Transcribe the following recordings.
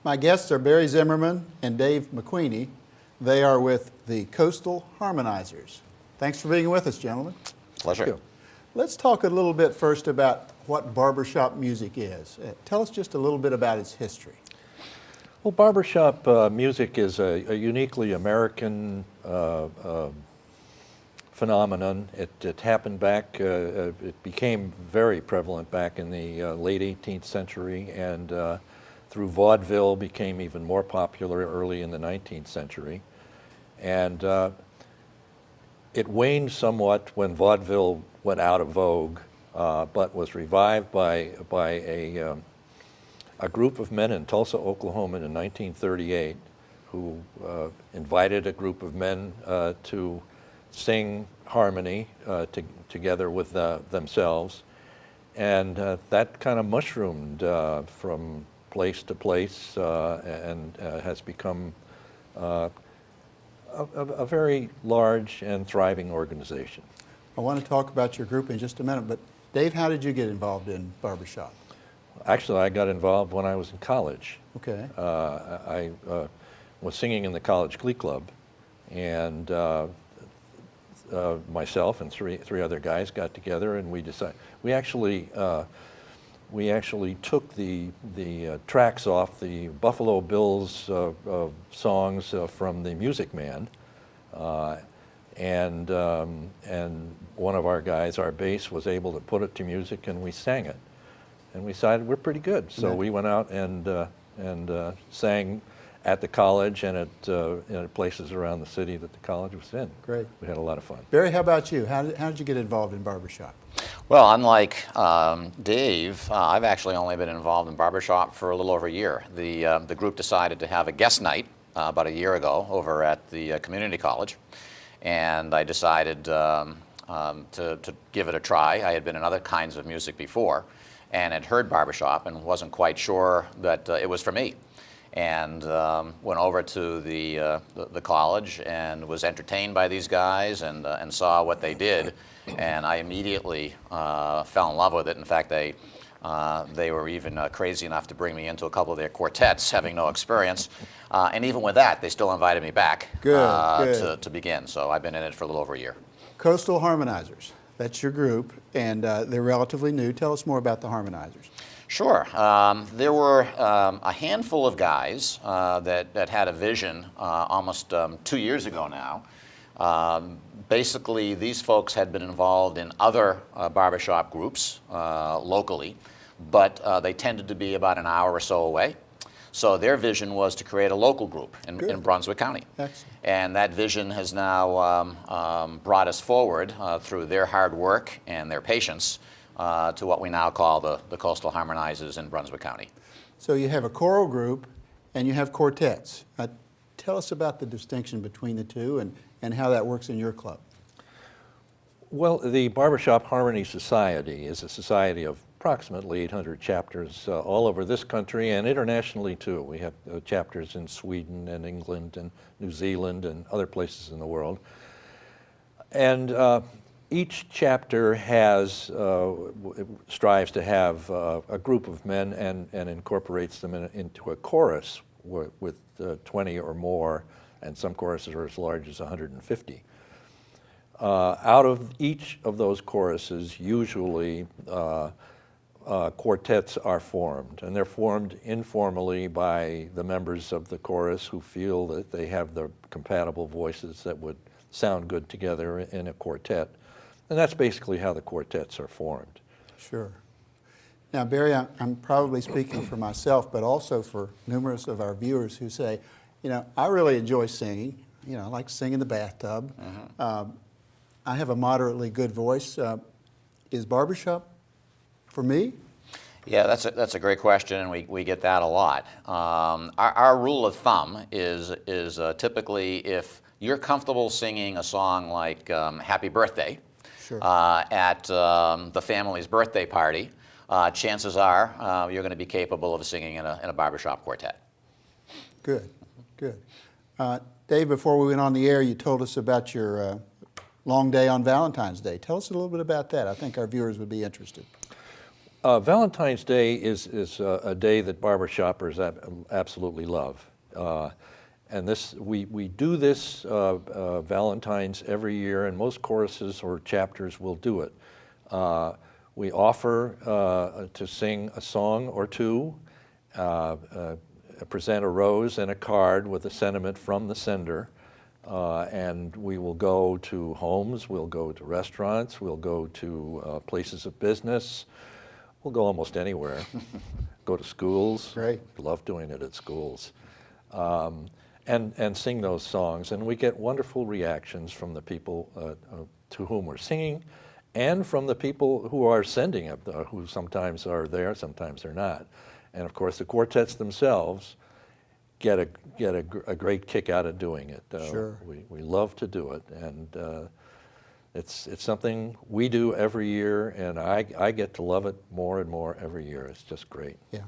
My guests are Barry Zimmerman and Dave McQueenie. They are with the Coastal Harmonizers. Thanks for being with us, gentlemen. Pleasure. Cool. Let's talk a little bit first about what barbershop music is. Tell us just a little bit about its history. Well, barbershop music is a uniquely American phenomenon. It happened back, it became very prevalent back in the late 18th century, and through vaudeville became even more popular early in the 19th century. And it waned somewhat when vaudeville went out of vogue, but was revived by a group of men in Tulsa, Oklahoma in 1938 who invited a group of men to sing harmony together with themselves. And that kind of mushroomed from place to place and has become a very large and thriving organization. I want to talk about your group in just a minute, but Dave, how did you get involved in barbershop? Actually, I got involved when I was in college. Okay. I was singing in the college glee club, and myself and three other guys got together, and we decided we actually took the tracks off the Buffalo Bills songs from the Music Man, and one of our guys, our bass, was able to put it to music, and we sang it, and we decided we're pretty good. So we went out and sang at the college and at places around the city that the college was in. Great. We had a lot of fun. Barry, how about you? How did you get involved in barbershop? Well, unlike Dave, I've actually only been involved in barbershop for a little over a year. The group decided to have a guest night about a year ago over at the community college, and I decided to give it a try. I had been in other kinds of music before and had heard barbershop and wasn't quite sure that it was for me. And went over to the college and was entertained by these guys and saw what they did, and I immediately fell in love with it. In fact, they were even crazy enough to bring me into a couple of their quartets, having no experience, and even with that, they still invited me back to begin. So I've been in it for a little over a year. Coastal Harmonizers, that's your group, and they're relatively new. Tell us more about the Harmonizers. Sure. There were a handful of guys that had a vision almost 2 years ago now. Basically, these folks had been involved in other barbershop groups locally, but they tended to be about an hour or so away. So their vision was to create a local group in Brunswick County. Excellent. And that vision has now brought us forward through their hard work and their patience to what we now call the Coastal Harmonizers in Brunswick County. So you have a choral group and you have quartets. Tell us about the distinction between the two and how that works in your club. Well, the Barbershop Harmony Society is a society of approximately 800 chapters all over this country and internationally too. We have chapters in Sweden and England and New Zealand and other places in the world. And each chapter strives to have a group of men and incorporates them into a chorus with 20 or more, and some choruses are as large as 150. Out of each of those choruses, usually quartets are formed, and they're formed informally by the members of the chorus who feel that they have the compatible voices that would sound good together in a quartet. And that's basically how the quartets are formed. Sure. Now, Barry, I'm probably speaking for myself, but also for numerous of our viewers who say, you know, I really enjoy singing. You know, I like to sing in the bathtub. I have a moderately good voice. Is barbershop for me? Yeah, that's a great question, and we get that a lot. Our rule of thumb is typically if you're comfortable singing a song like Happy Birthday, at the family's birthday party, chances are you're going to be capable of singing in a barbershop quartet. Good, good. Dave, before we went on the air, you told us about your long day on Valentine's Day. Tell us a little bit about that. I think our viewers would be interested. Valentine's Day is a day that barbershoppers absolutely love. And we do this Valentine's every year, and most choruses or chapters will do it. We offer to sing a song or two, present a rose and a card with a sentiment from the sender, and we will go to homes, we'll go to restaurants, we'll go to places of business, we'll go almost anywhere. Go to schools. Great. Love doing it at schools. And sing those songs, and we get wonderful reactions from the people to whom we're singing, and from the people who are sending it, who sometimes are there, sometimes they're not. And of course, the quartets themselves get a great kick out of doing it. Sure. We love to do it, and it's something we do every year, and I get to love it more and more every year. It's just great. Yeah.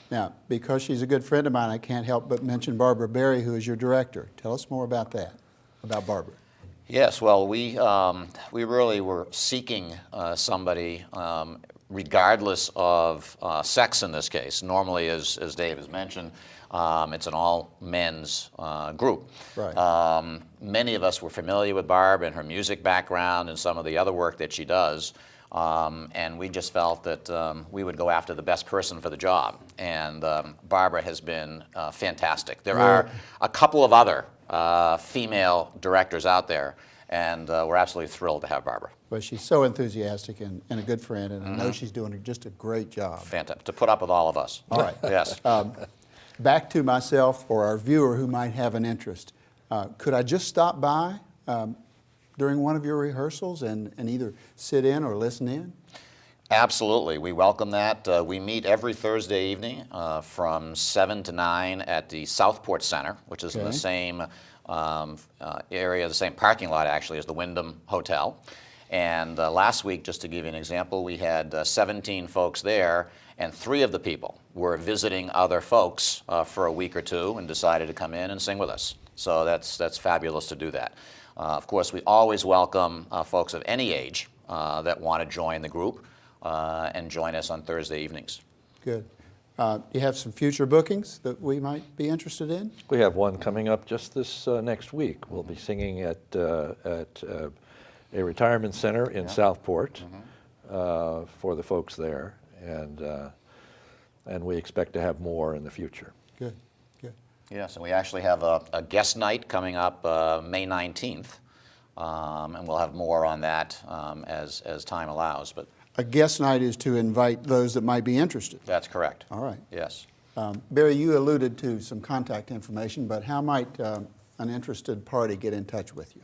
Now, because she's a good friend of mine, I can't help but mention Barbara Berry, who is your director. Tell us more about that, about Barbara. Yes, well, we really were seeking somebody, regardless of sex in this case. Normally, as Dave has mentioned, it's an all-men's group. Right. Many of us were familiar with Barb and her music background and some of the other work that she does. And we just felt that we would go after the best person for the job. And Barbara has been fantastic. There are a couple of other female directors out there, and we're absolutely thrilled to have Barbara. Well, she's so enthusiastic and a good friend, and I know she's doing just a great job. Fantastic. To put up with all of us. All right. Yes. Back to myself or our viewer who might have an interest. Could I just stop by during one of your rehearsals and either sit in or listen in? Absolutely. We welcome that. We meet every Thursday evening from 7 to 9 at the Southport Center, which is in the same area, the same parking lot actually as the Wyndham Hotel. And last week, just to give you an example, we had 17 folks there, and 3 of the people were visiting other folks for a week or two and decided to come in and sing with us. So that's fabulous to do that. Of course, we always welcome folks of any age that want to join the group and join us on Thursday evenings. Good. Do you have some future bookings that we might be interested in? We have one coming up just this next week. We'll be singing at a retirement center in Southport for the folks there, and we expect to have more in the future. Good, good. Yes, and we actually have a guest night coming up May 19th, and we'll have more on that as time allows. But A guest night is to invite those that might be interested. that's correct. All right. Yes. Barry, you alluded to some contact information, but how might an interested party get in touch with you?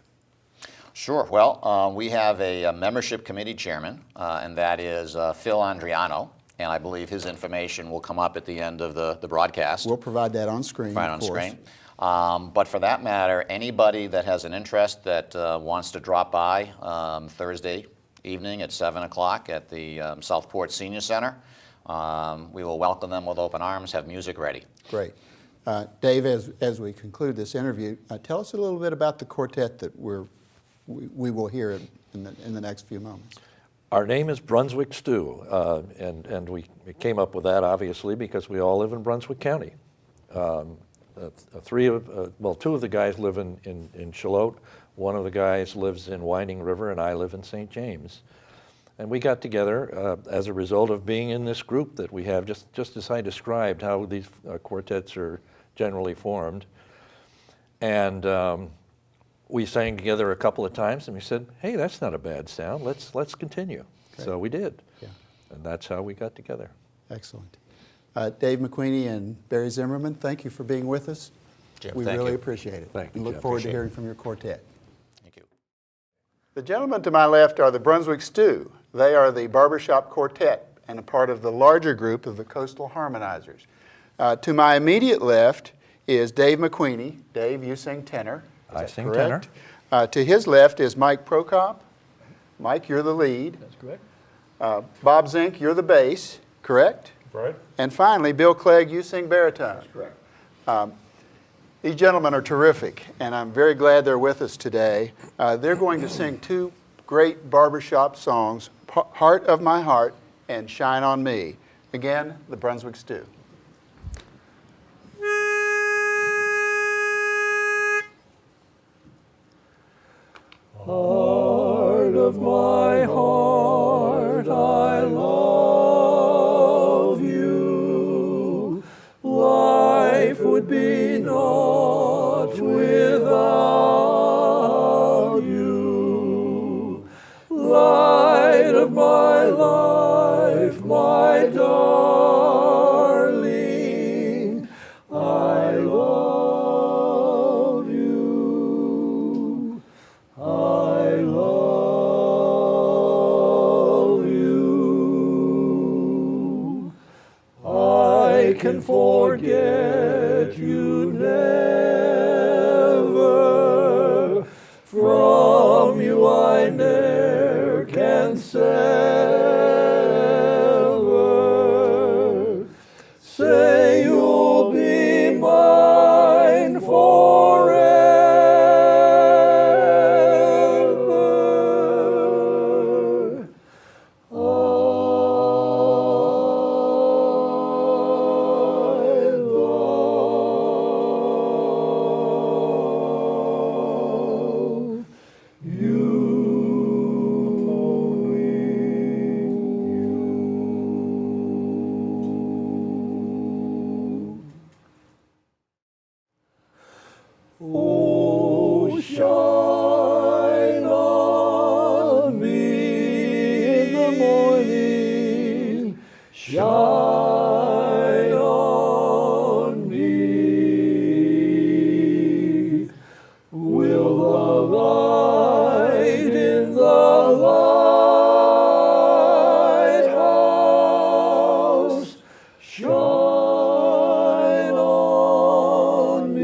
Sure. Well, we have a membership committee chairman, and that is Phil Andriano, and I believe his information will come up at the end of the broadcast. We'll provide that on screen, Right of on course. screen. But for that matter, anybody that has an interest that wants to drop by Thursday evening at 7 o'clock at the Southport Senior Center, we will welcome them with open arms, have music ready. Great. Dave, as we conclude this interview, tell us a little bit about the quartet that we will hear in the next few moments. Our name is Brunswick Stew, and we came up with that obviously because we all live in Brunswick County. Two of the guys live in Charlotte. One of the guys lives in Winding River, and I live in St. James. And we got together as a result of being in this group that we have, just as I described how these quartets are generally formed. And we sang together a couple of times, and we said, hey, that's not a bad sound. Let's continue. Okay. So we did. Yeah. And that's how we got together. Excellent. Dave McQueenie and Barry Zimmerman, thank you for being with us. Jim, We thank really you. appreciate it. Thank you, And look Jim. forward to Appreciate hearing from your quartet. Thank you. The gentlemen to my left are the Brunswick Stew. They are the Barbershop Quartet and a part of the larger group of the Coastal Harmonizers. To my immediate left is Dave McQuenie. Dave, you sing tenor. Is I that sing correct? To his left is Mike Prokop. Mike, you're the lead. That's correct. Bob Zink, you're the bass, correct? Right. And finally, Bill Clegg, you sing baritone. That's correct. These gentlemen are terrific, and I'm very glad they're with us today. They're going to sing 2 great barbershop songs, Heart of My Heart and shine on me. Again, the Brunswick Stew. Heart of my heart, I love you. Life would be naught without you. Light of my life, my darling, I love you. I love you. I can forget you never. From you I ne'er can sever. Say you'll be mine forever. I love you. Oh, shine on me in the morning, shine on me. Will the light in the lighthouse shine on me?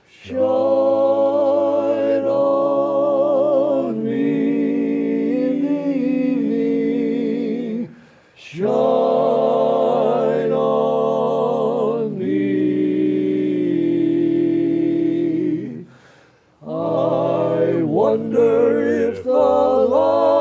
Shine on me in the evening. Shine on me. I wonder if the light